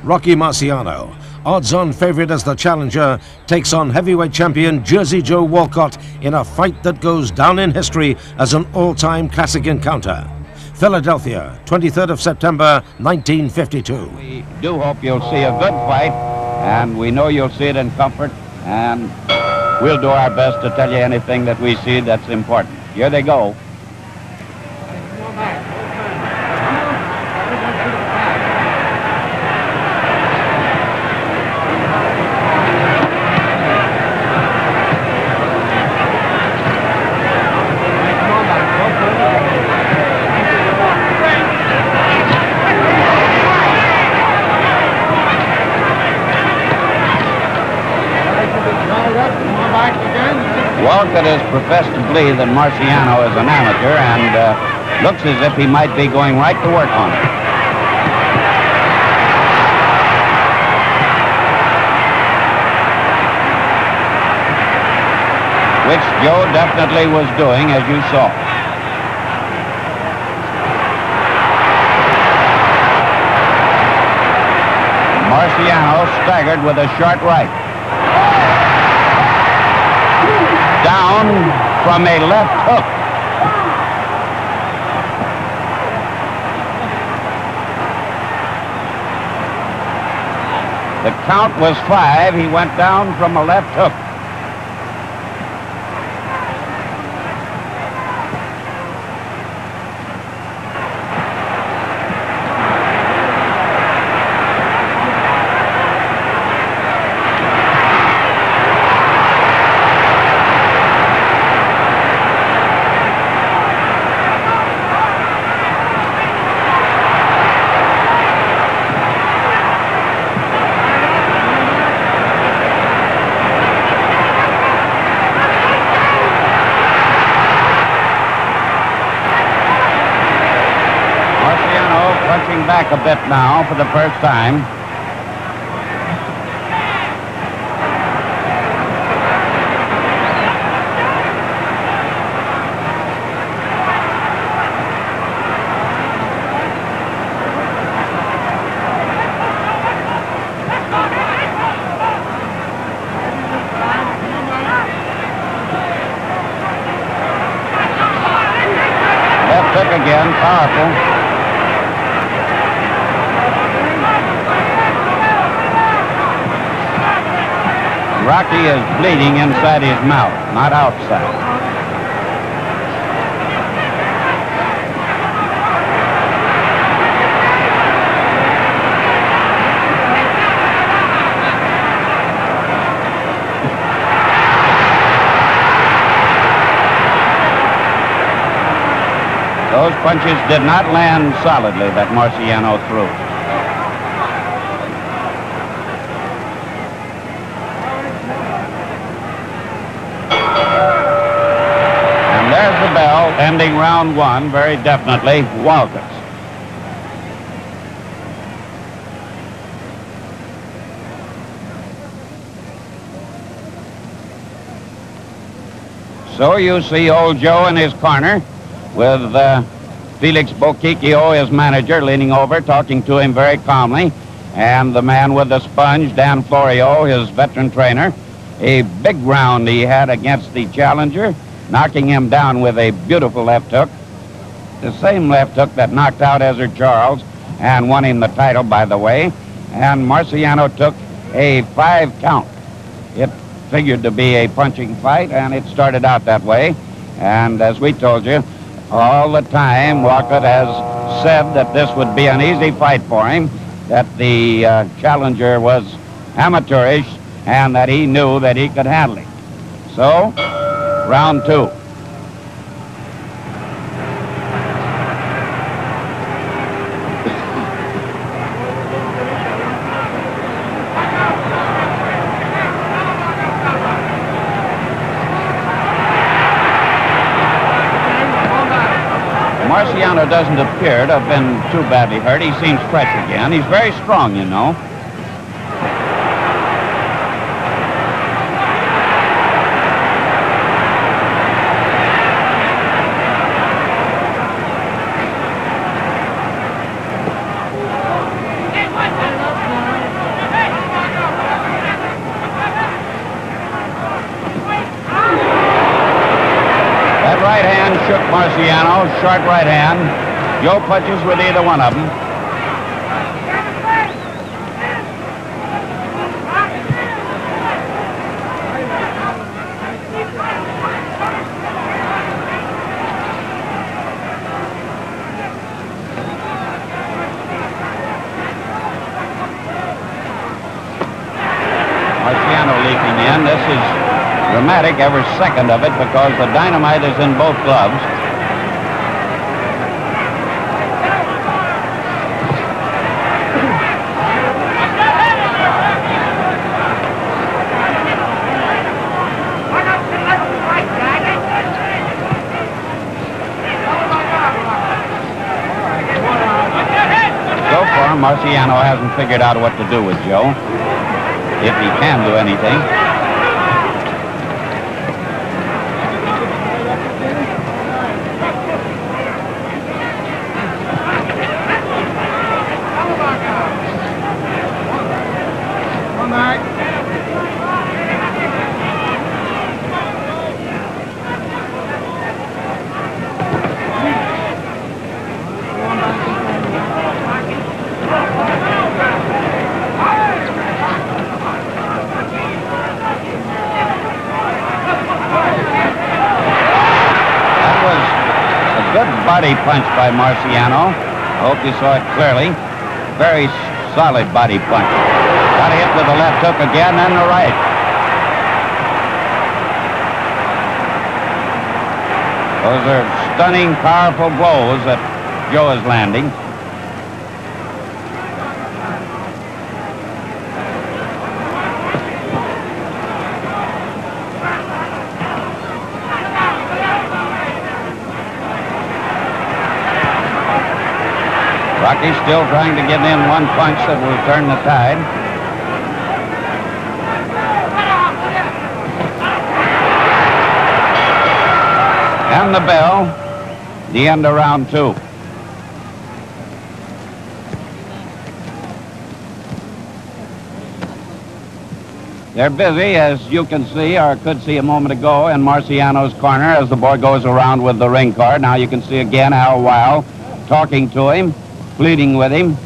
Rocky Marciano. Odds-on favorite as the challenger takes on heavyweight champion Jersey Joe Walcott in a fight that goes down in history as an all-time classic encounter. Philadelphia, 23rd of September, 1952. We do hope you'll see a good fight, and we know you'll see it in comfort, and we'll do our best to tell you anything that we see that's important. Here they go. Walcott has professed to believe that Marciano is an amateur and looks as if he might be going right to work on it. Which Joe definitely was doing, as you saw. Marciano staggered with a short right. Down from a left hook. The count was 5. He went down from a left hook. Punching back a bit now for the first time. Left hook again, powerful. Rocky is bleeding inside his mouth, not outside. Those punches did not land solidly that Marciano threw. Bell, ending round 1, very definitely Walcott. So you see old Joe in his corner with Felix Boquiquio, his manager, leaning over, talking to him very calmly, and the man with the sponge, Dan Florio, his veteran trainer. A big round he had against the challenger, knocking him down with a beautiful left hook. The same left hook that knocked out Ezra Charles and won him the title, by the way. And Marciano took a 5 count. It figured to be a punching fight, and it started out that way. And as we told you, all the time, Walcott has said that this would be an easy fight for him, that the challenger was amateurish, and that he knew that he could handle him. So, round 2. Marciano doesn't appear to have been too badly hurt. He seems fresh again. He's very strong, you know. Marciano, short right hand. Joe punches with either one of them. Marciano leaping in. This is dramatic, every second of it, because the dynamite is in both gloves. So far, Marciano hasn't figured out what to do with Joe, if he can do anything. Body punch by Marciano. I hope you saw it clearly. Very solid body punch. Got hit with the left hook again and the right. Those are stunning, powerful blows that Joe is landing. Rocky's still trying to get in one punch that will turn the tide. And the bell, the end of round 2. They're busy, as you can see, or could see a moment ago, in Marciano's corner as the boy goes around with the ring card. Now you can see again Al Weil talking to him, pleading with him.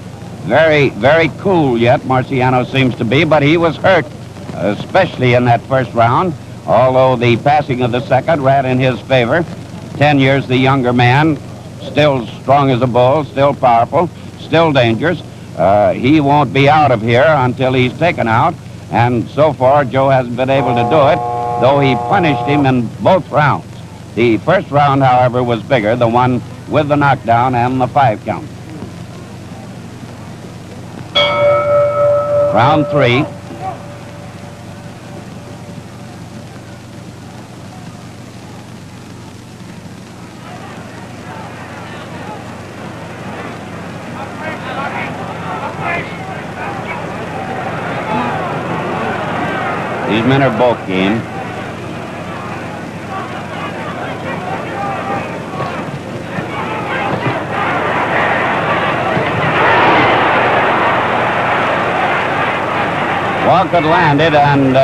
Very, very cool yet, Marciano seems to be, but he was hurt, especially in that first round, although the passing of the second ran in his favor. 10 years the younger man, still strong as a bull, still powerful, still dangerous. He won't be out of here until he's taken out, and so far Joe hasn't been able to do it, though he punished him in both rounds. The first round, however, was bigger, the one with the knockdown and the 5 count. Round 3. These men are both game. Walcott landed, and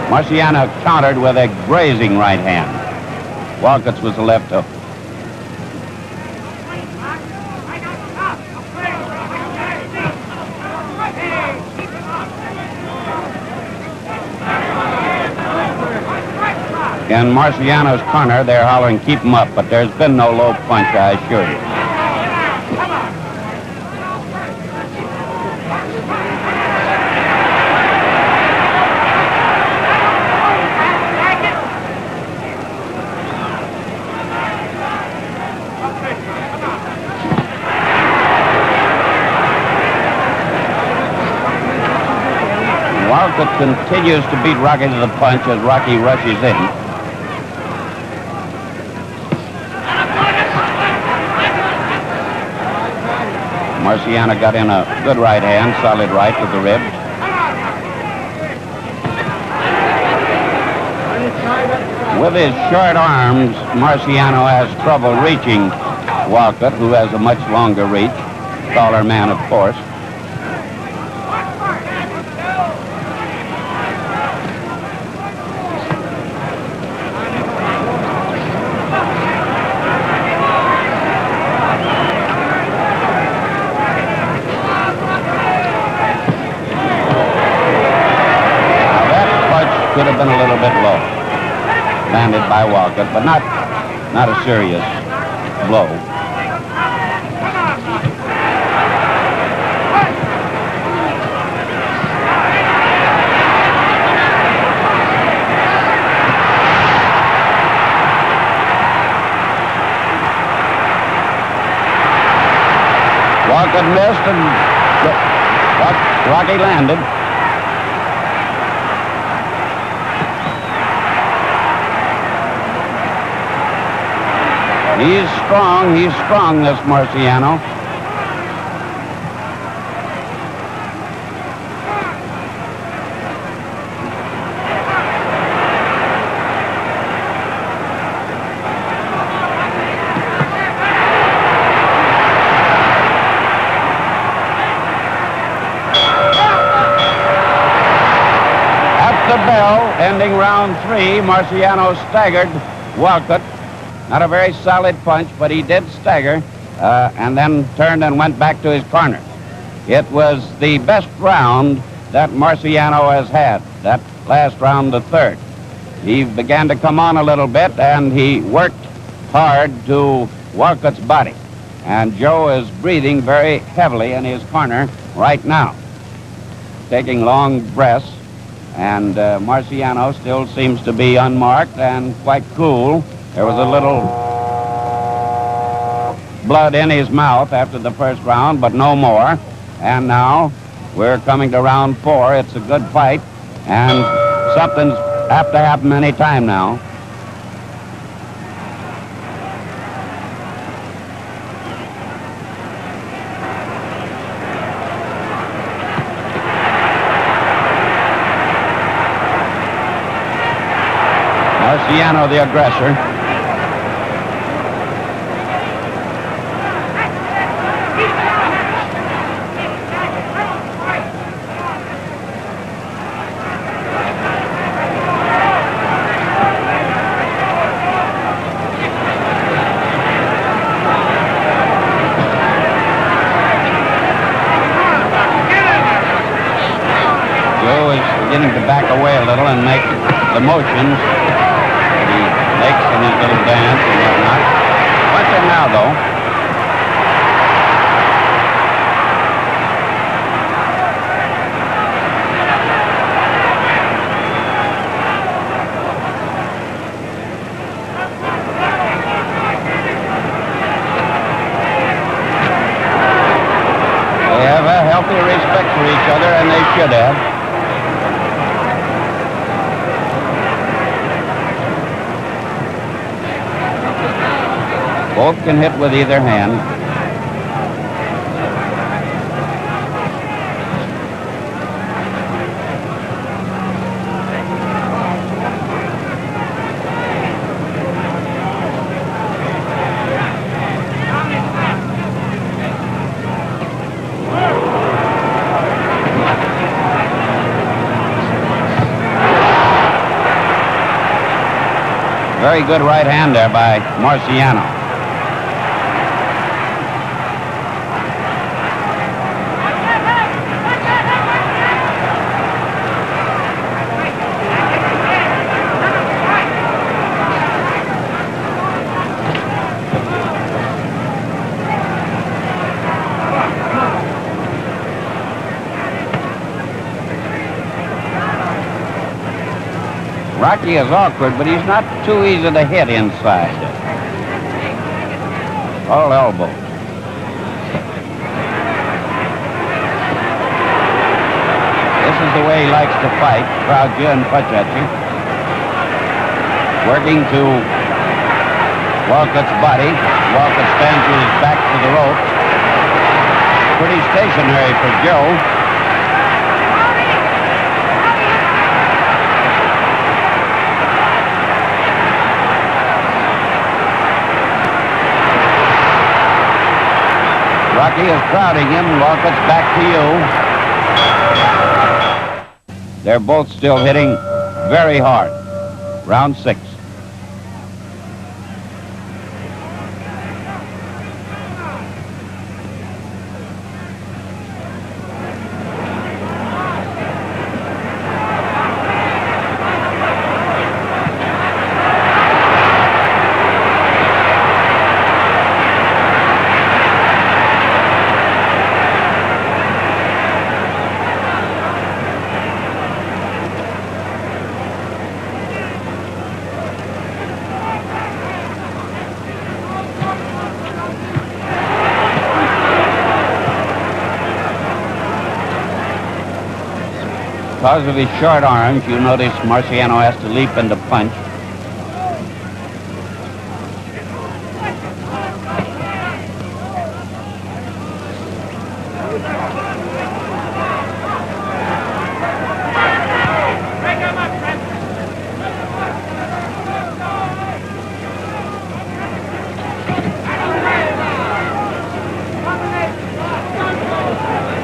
Marciano countered with a grazing right hand. Walcott's was the left hook. In Marciano's corner, they're hollering, keep him up, but there's been no low punch, I assure you. Walcott continues to beat Rocky to the punch as Rocky rushes in. Marciano got in a good right hand, solid right to the ribs. With his short arms, Marciano has trouble reaching Walcott, who has a much longer reach. Taller man, of course. by Walcott, but not a serious blow. Walcott missed and Rocky landed. He's strong, this Marciano. Bell, ending round 3, Marciano staggered Walcott. Not a very solid punch, but he did stagger, and then turned and went back to his corner. It was the best round that Marciano has had, that last round, the third. He began to come on a little bit, and he worked hard to Walcott's body. And Joe is breathing very heavily in his corner right now, taking long breaths. And Marciano still seems to be unmarked and quite cool. There was a little blood in his mouth after the first round, but no more. And now we're coming to round 4. It's a good fight, and something's have to happen any time now. Marciano, the aggressor. Joe is beginning to back away a little and make the motions makes in his little dance and whatnot. Watch it now, though. They have a healthy respect for each other, and they should have. Both can hit with either hand. Very good right hand there by Marciano. Rocky is awkward, but he's not too easy to hit inside. All elbows. This is the way he likes to fight, crowd you and punch at you. Working to Walcott's body. Walcott stands with his back to the rope. Pretty stationary for Joe. Rocky is crowding him. Walcott's back to you. They're both still hitting very hard. Round 6. Because of his short arms, you notice Marciano has to leap into punch.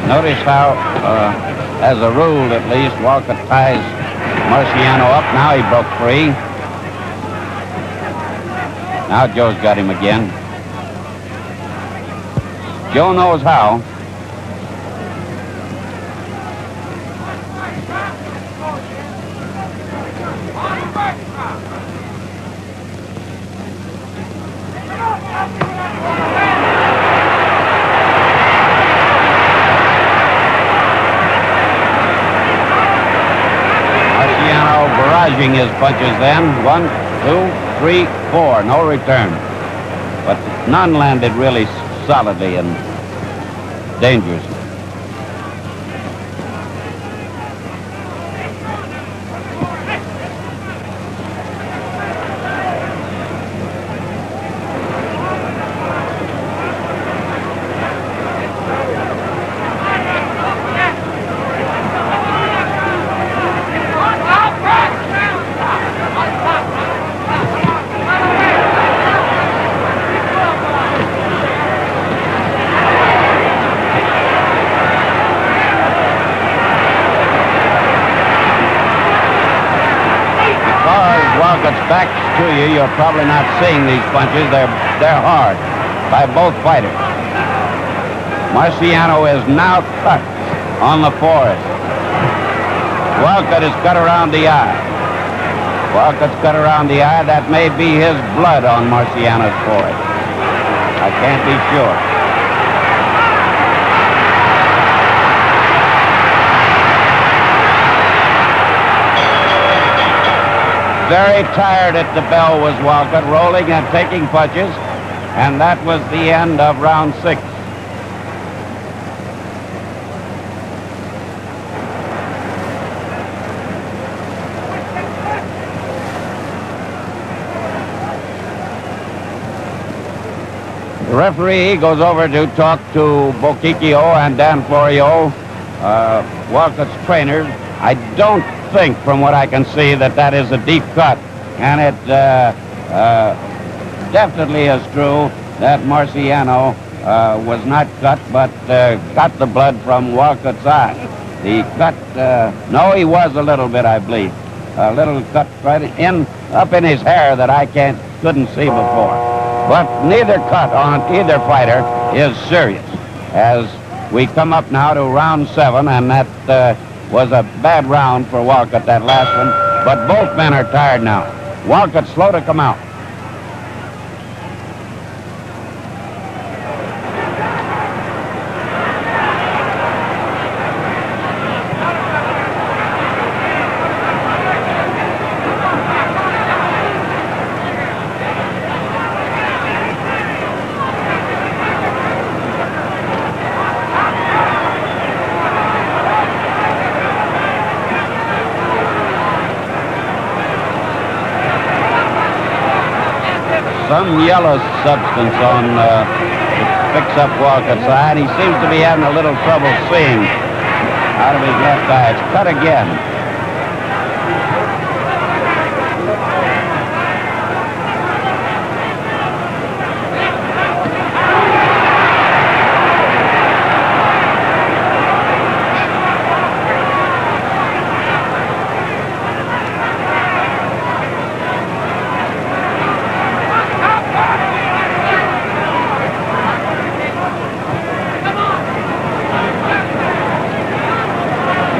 Notice how, as a rule at least, Walcott ties Marciano up. Now he broke free. Now Joe's got him again. Joe knows how. Barraging his punches then. 1, 2, 3, 4. No return. But none landed really solidly and dangerous. Back to you, you're probably not seeing these punches. They're hard by both fighters. Marciano is now cut on the forehead. Walcott is cut around the eye. Walcott's cut around the eye. That may be his blood on Marciano's forehead. I can't be sure. Very tired at the bell was Walcott, rolling and taking punches, and that was the end of round 6. The referee goes over to talk to Boquicchio and Dan Florio, Walcott's trainers. I don't think, from what I can see, that is a deep cut, and it definitely is true that Marciano was not cut, but got the blood from Walcott's eye. The cut, no, he was a little bit, I believe, a little cut right up in his hair that I couldn't see before. But neither cut on either fighter is serious. As we come up now to round 7, and that was a bad round for Walcott, that last one, but both men are tired now. Walcott's slow to come out. Some yellow substance on picks up Walcott's eye, and he seems to be having a little trouble seeing out of his left eye. It's cut again.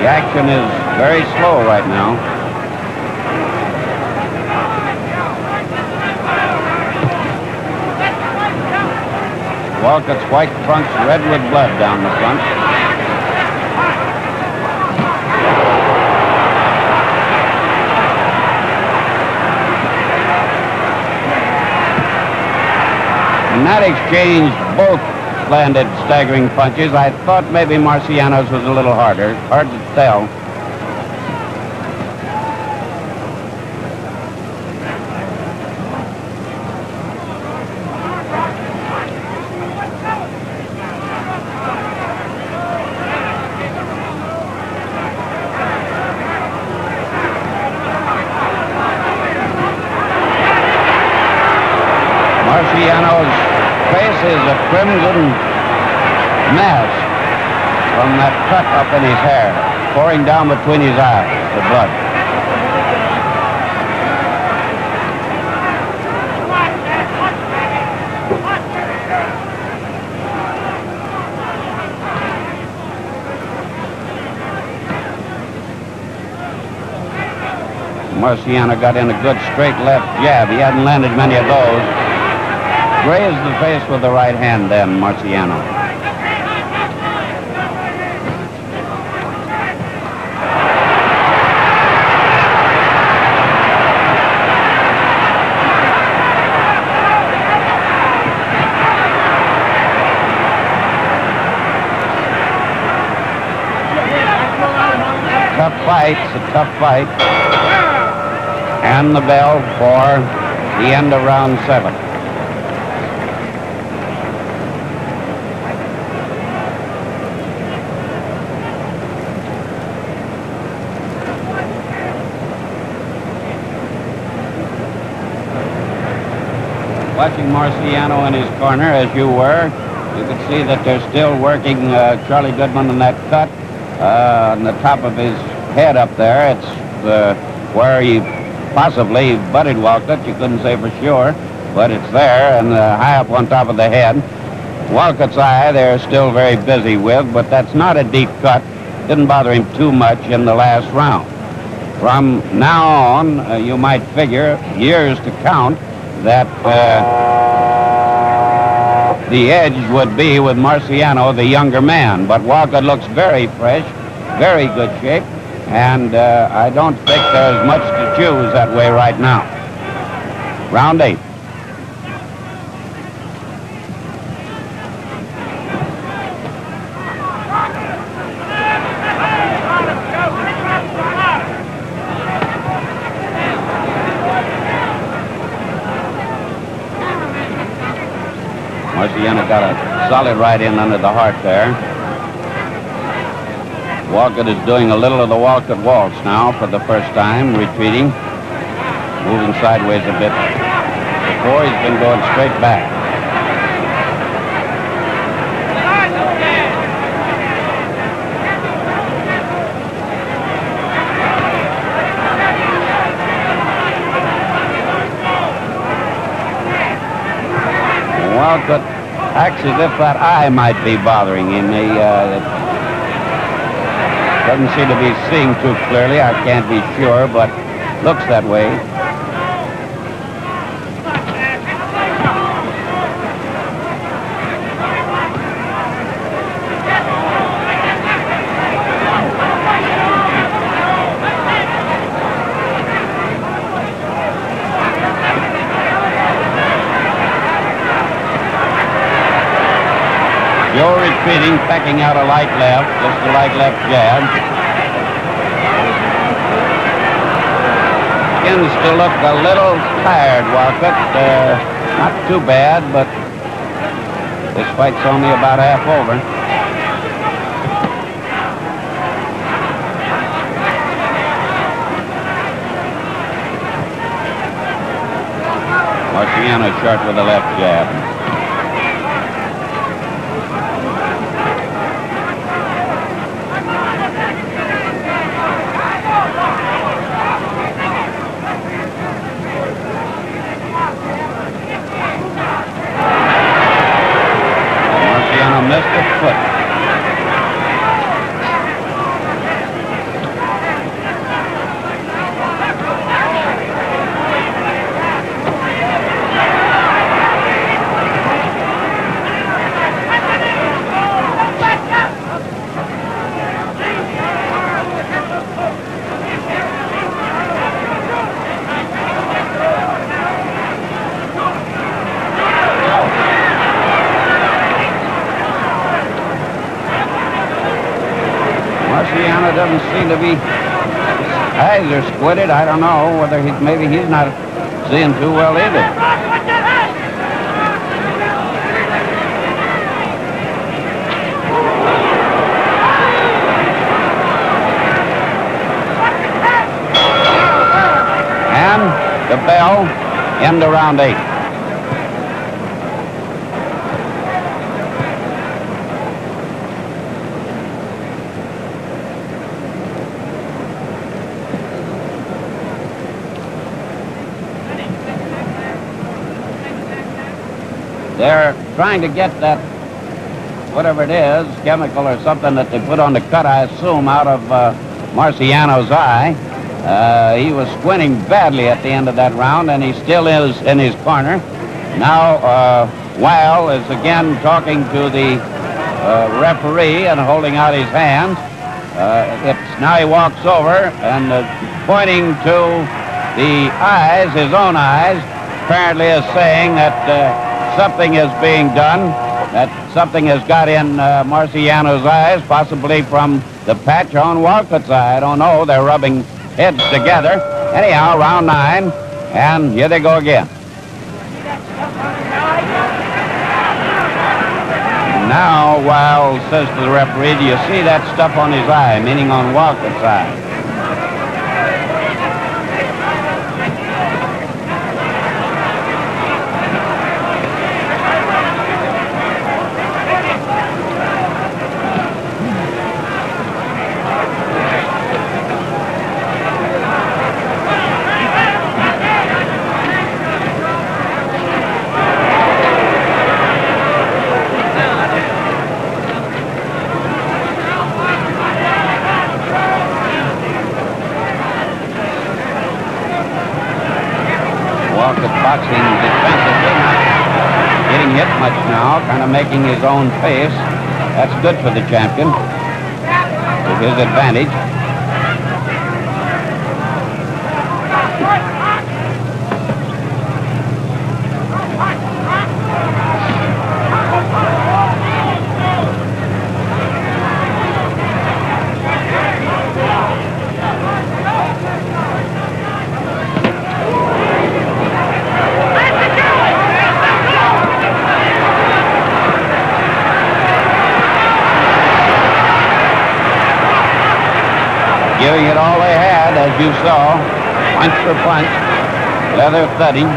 The action is very slow right now. Walcott's white trunks red with blood down the front. In that exchange, both landed staggering punches. I thought maybe Marciano's was a little harder. Hard to tell. crimson mass from that cut up in his hair, pouring down between his eyes, the blood. Marciano got in a good straight left jab. He hadn't landed many of those. Grazed the face with the right hand then, Marciano. Tough fight. It's a tough fight. And the bell for the end of round 7. Watching Marciano in his corner, as you were, you could see that they're still working Charlie Goodman in that cut on the top of his head up there. It's where he possibly butted Walcott. You couldn't say for sure, but it's there and high up on top of the head. Walcott's eye they're still very busy with, but that's not a deep cut. Didn't bother him too much in the last round. From now on, you might figure years to count that the edge would be with Marciano, the younger man. But Walcott looks very fresh, very good shape, and I don't think there's much to choose that way right now. Round 8. Marciano got a solid right in under the heart there. Walcott is doing a little of the Walcott waltz now for the first time, retreating, moving sideways a bit. Before he's been going straight back. Walcott acts as if that eye might be bothering him. He doesn't seem to be seeing too clearly. I can't be sure, but looks that way. Joe retreating, pecking out a light left, just a light left jab. Begins to look a little tired, Walcott. Not too bad, but this fight's only about half over. Marciano short with the left jab. Missed a foot. Marciano doesn't seem to be, his eyes are squinted. I don't know whether maybe he's not seeing too well either. And the bell, end of round 8. they're trying to get that, whatever it is, chemical or something that they put on the cut, I assume, out of Marciano's eye. He was squinting badly at the end of that round, and he still is in his corner. Now, Weil is again talking to the referee and holding out his hand. Now he walks over and pointing to the eyes, his own eyes, apparently is saying that something is being done, that something has got in Marciano's eyes, possibly from the patch on Walcott's eye. I don't know. They're rubbing heads together. Anyhow, round 9, and here they go again. Now, Weil says to the referee, do you see that stuff on his eye, meaning on Walcott's eye? Boxing defensively, not getting hit much now, kind of making his own pace. That's good for the champion, to his advantage. Giving it all they had, as you saw, punch for punch, leather thudding.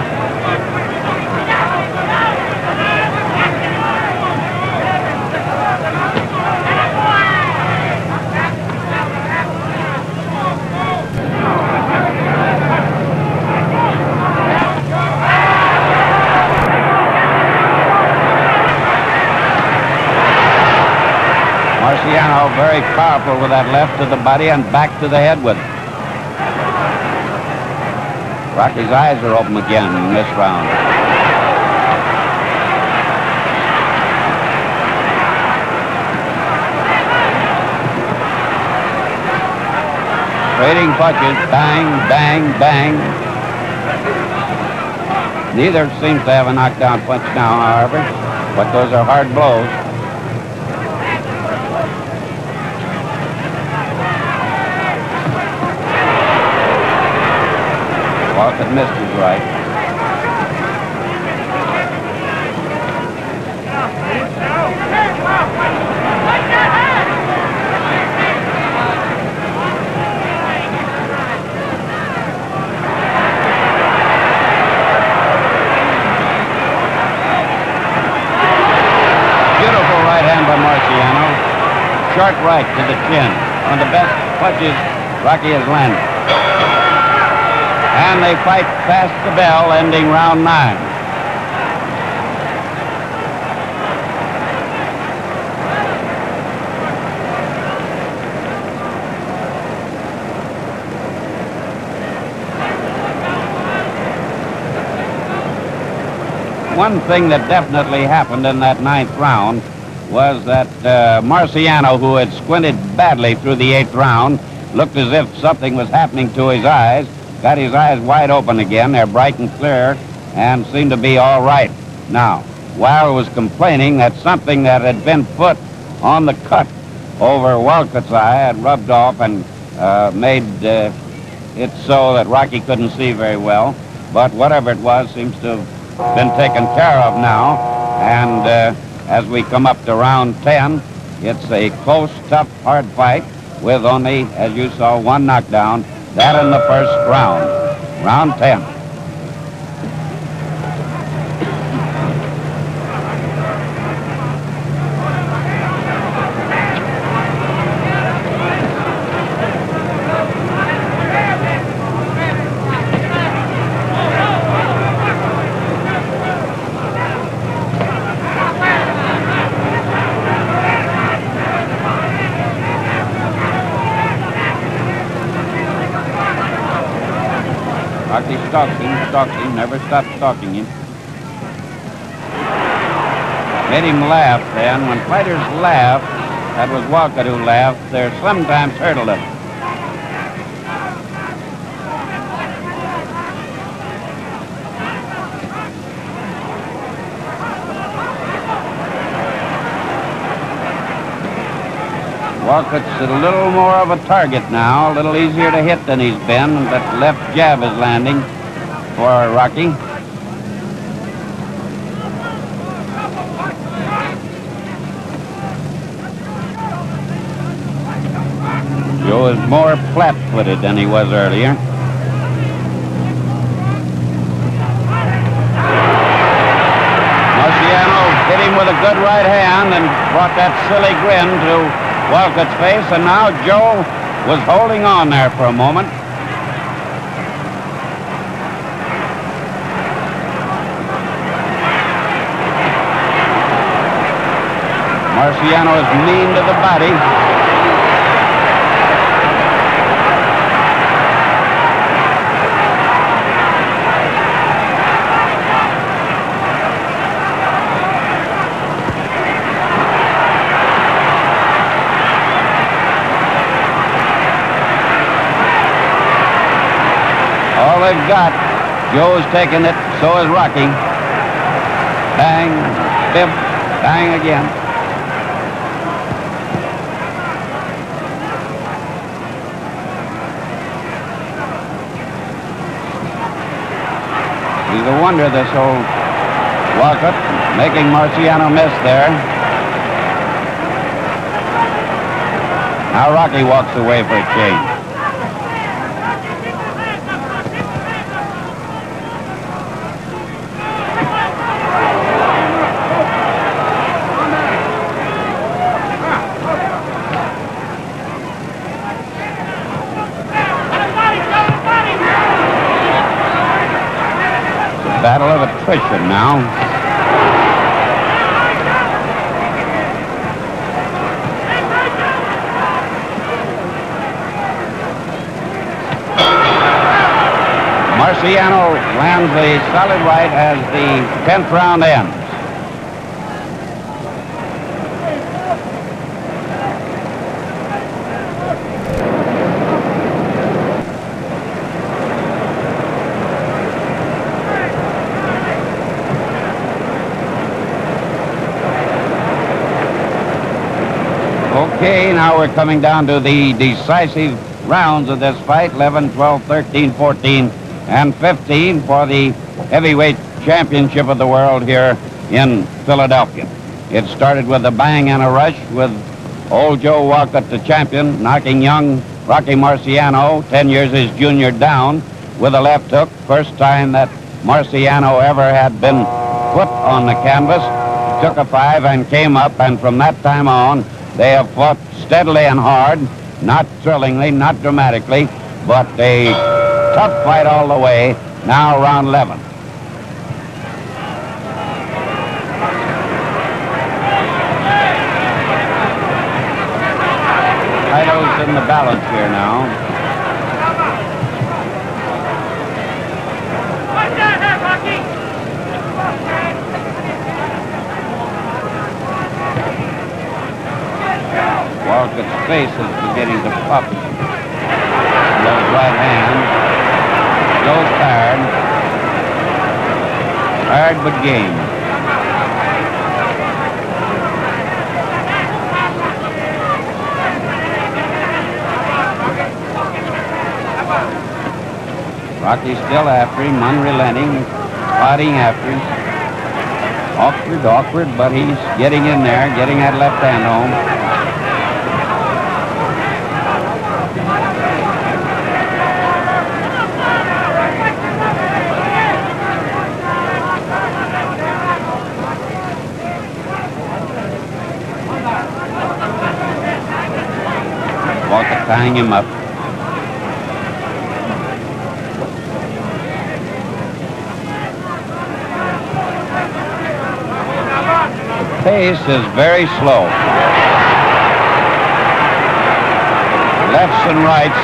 Marciano very powerful with that left to the body and back to the head with it. Rocky's eyes are open again in this round. Trading punches, bang, bang, bang. Neither seems to have a knockdown punch now, however, but those are hard blows. Walcott missed his right. Beautiful right hand by Marciano. Short right to the chin. One of the best punches Rocky has landed. And they fight past the bell, ending round 9. One thing that definitely happened in that 9th round was that Marciano, who had squinted badly through the 8th round, looked as if something was happening to his eyes. Got his eyes wide open again. They're bright and clear and seem to be all right now. Weil was complaining that something that had been put on the cut over Walcott's eye had rubbed off and made it so that Rocky couldn't see very well. But whatever it was seems to have been taken care of now. And as we come up to round 10, it's a close, tough, hard fight with only, as you saw, one knockdown. That in the first round, round 10. stalks him, never stopped stalking him. Made him laugh then. When fighters laugh, that was Walcott who laughed, they're sometimes hurt a little. Walcott's a little more of a target now, a little easier to hit than he's been. That left jab is landing for Rocky. Joe is more flat-footed than he was earlier. Marciano hit him with a good right hand and brought that silly grin to Walcott's face, and now Joe was holding on there for a moment. Marciano is mean to the body. All they've got. Joe's taking it, so is Rocky. Bang, biff, bang again. He's a wonder, this old Walcott, making Marciano miss there. Now Rocky walks away for a change. Battle of attrition now. Marciano lands a solid right as the 10th round ends. Okay, now we're coming down to the decisive rounds of this fight, 11, 12, 13, 14, and 15 for the heavyweight championship of the world here in Philadelphia. It started with a bang and a rush with old Joe Walcott, the champion, knocking young Rocky Marciano, 10 years his junior, down with a left hook. First time that Marciano ever had been put on the canvas. Took a 5 and came up, and from that time on, they have fought steadily and hard, not thrillingly, not dramatically, but a tough fight all the way. Now round 11. Titles in the balance here now. Walcott's face is beginning to puff. Joe's right hand. Joe's tired. Tired but game. Rocky's still after him, unrelenting, fighting after him. Awkward, but he's getting in there, getting that left hand home. Walcott tying him up. The pace is very slow. Lefts and rights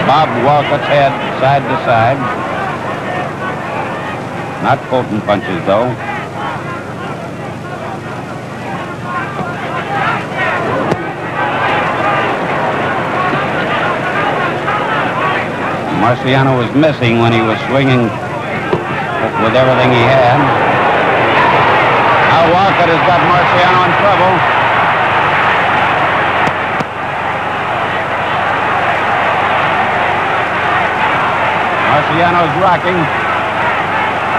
bob Walcott's head side to side. Not potent punches, though. Marciano was missing when he was swinging with everything he had. Now Walcott has got Marciano in trouble. Marciano's rocking.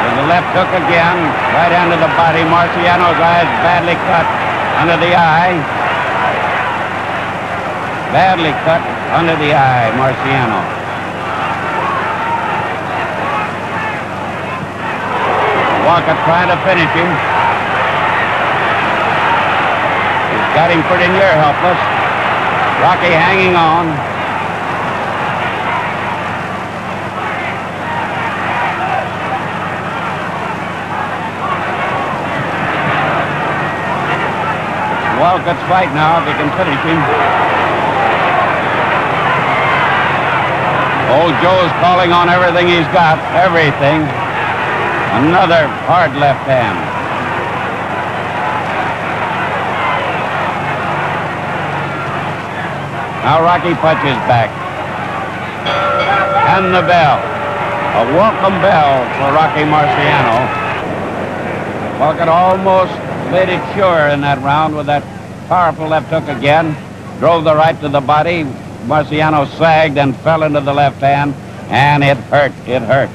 There's a left hook again, right under the body. Marciano's eye is badly cut under the eye. Badly cut under the eye, Marciano. Walcott trying to finish him. He's got him pretty near helpless. Rocky hanging on. Walcott's fight now if he can finish him. Old Joe's calling on everything he's got, everything. Another hard left hand. Now Rocky punches back. And the bell. A welcome bell for Rocky Marciano. Walcott almost made it sure in that round with that powerful left hook again. Drove the right to the body. Marciano sagged and fell into the left hand. And it hurt. It hurt.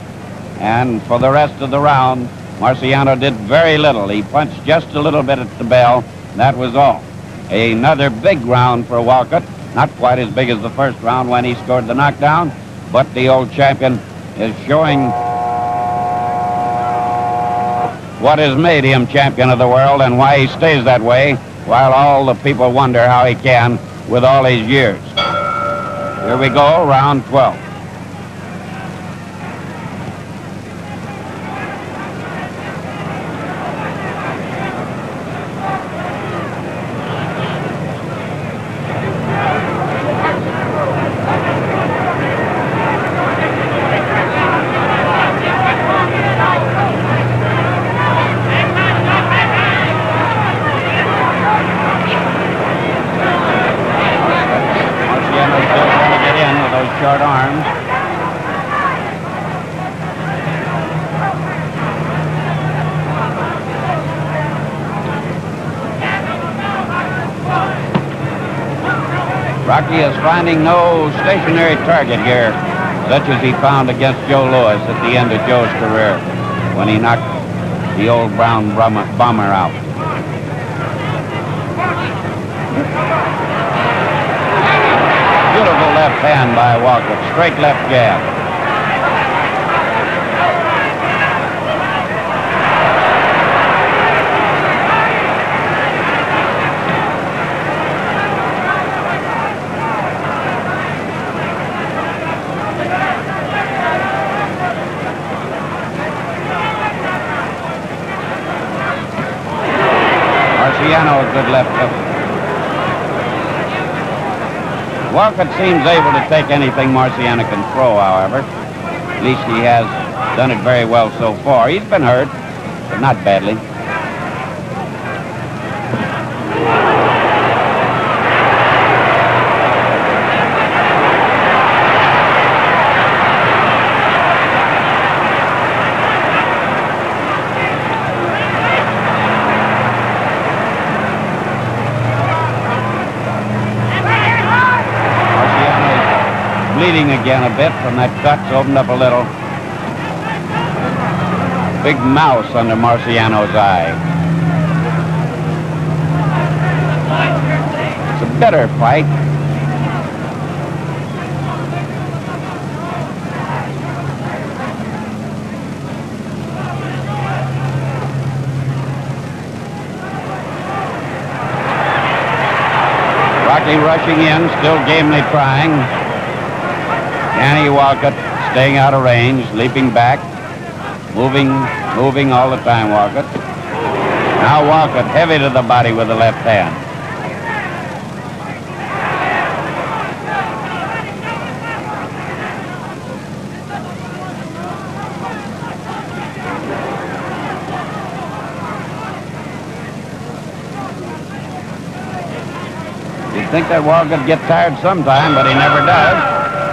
And for the rest of the round, Marciano did very little. He punched just a little bit at the bell. That was all. Another big round for Walcott. Not quite as big as the first round when he scored the knockdown, but the old champion is showing what has made him champion of the world and why he stays that way, while all the people wonder how he can with all his years. Here we go, round 12. Short arms. Rocky is finding no stationary target here, such as he found against Joe Louis at the end of Joe's career when he knocked the old brown bomber out. Beautiful left hand by Walcott, straight left jab. Marciano, a good left hook. Walcott seems able to take anything Marciano can throw, however. At least he has done it very well so far. He's been hurt, but not badly. Bleeding again a bit from that cut, opened up a little. Big mouse under Marciano's eye. It's a better fight. Rocky rushing in, still gamely trying. Danny Walcott staying out of range, leaping back, moving all the time, Walcott. Now Walcott heavy to the body with the left hand. think that Walcott would get tired sometime, but he never does.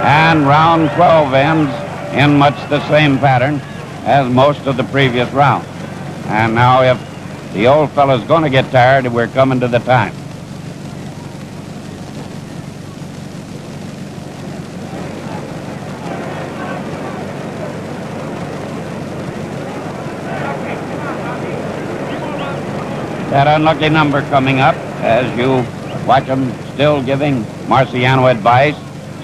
And round 12 ends in much the same pattern as most of the previous round. And now if the old fellow's going to get tired, we're coming to the time. That unlucky number coming up as you watch him still giving Marciano advice,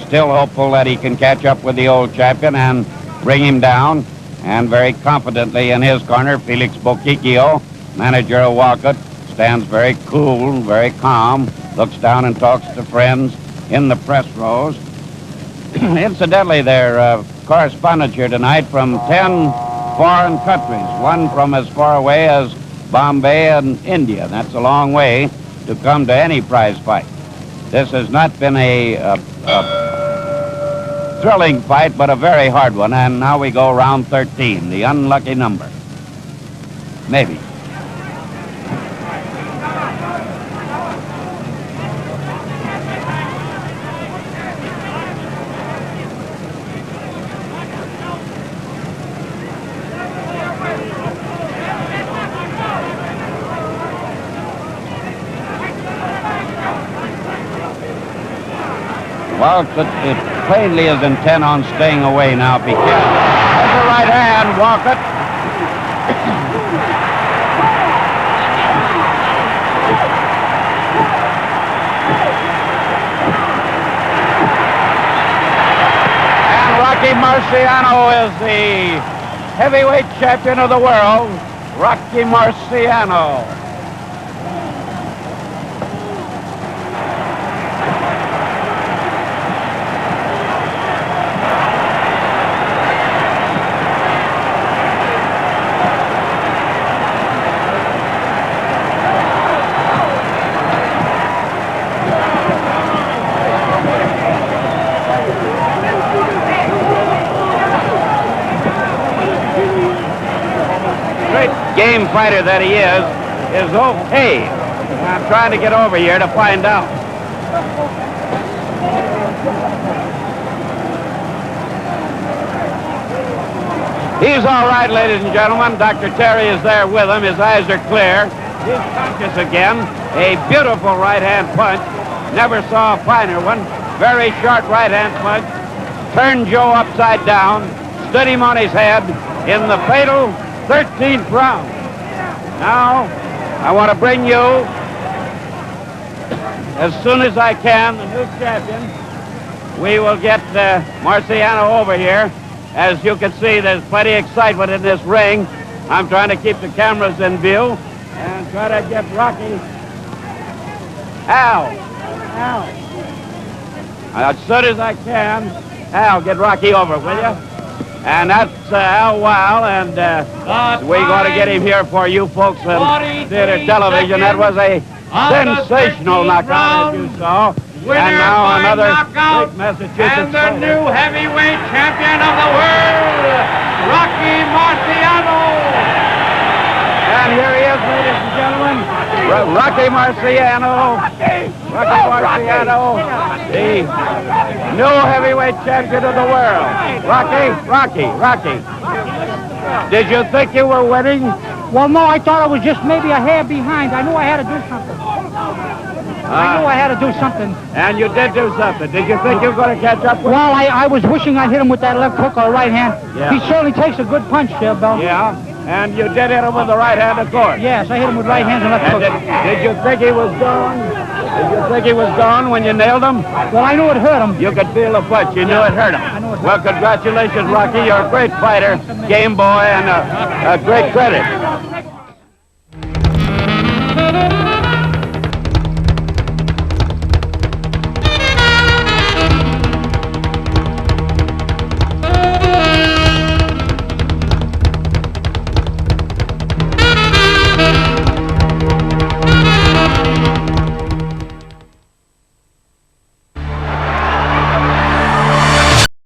still hopeful that he can catch up with the old champion and bring him down. And very confidently in his corner, Felix Bokikio, manager of Walcott, stands very cool, very calm, looks down and talks to friends in the press rows. Incidentally, there are correspondents here tonight from 10 foreign countries, one from as far away as Bombay and India. That's a long way to come to any prize fight. This has not been a thrilling fight, but a very hard one. And now we go round 13, the unlucky number. Maybe. Well, it plainly is intent on staying away now if he can. There's the right hand, Walcott. And Rocky Marciano is the heavyweight champion of the world, Rocky Marciano. Game fighter that he is okay. I'm trying to get over here to find out. He's all right, ladies and gentlemen. Dr. Terry is there with him. His eyes are clear. He's conscious again. A beautiful right-hand punch. Never saw a finer one. Very sharp right-hand punch. Turned Joe upside down. Stood him on his head in the fatal 13th round. Now, I want to bring you, as soon as I can, the new champion. We will get Marciano over here. As you can see, there's plenty of excitement in this ring. I'm trying to keep the cameras in view and try to get Rocky. Al. As soon as I can, Al, get Rocky over, will you? And that's Al Weil, and we're going to get him here for you folks on theater television. That was a sensational knockout, as you saw. And now another great Massachusetts. And the new heavyweight champion of the world, Rocky Marciano. And here he is, ladies and gentlemen, Rocky Marciano. Rocky Marciano, the new heavyweight champion of the world. Rocky. Did you think you were winning? Well, no, I thought I was just maybe a hair behind. I knew I had to do something. And you did do something. Did you think you were going to catch up with him? Well, I was wishing I'd hit him with that left hook or right hand. Yeah. He certainly takes a good punch, Bell. Yeah, and you did hit him with the right hand, of course. Yes, I hit him with right hands and left hook. Did you think he was gone? Did you think he was gone when you nailed him? Well, I knew it hurt him. You could feel the punch. You knew it hurt him. I knew it hurt him. Well, congratulations, Rocky. You're a great fighter, game boy, and a great credit.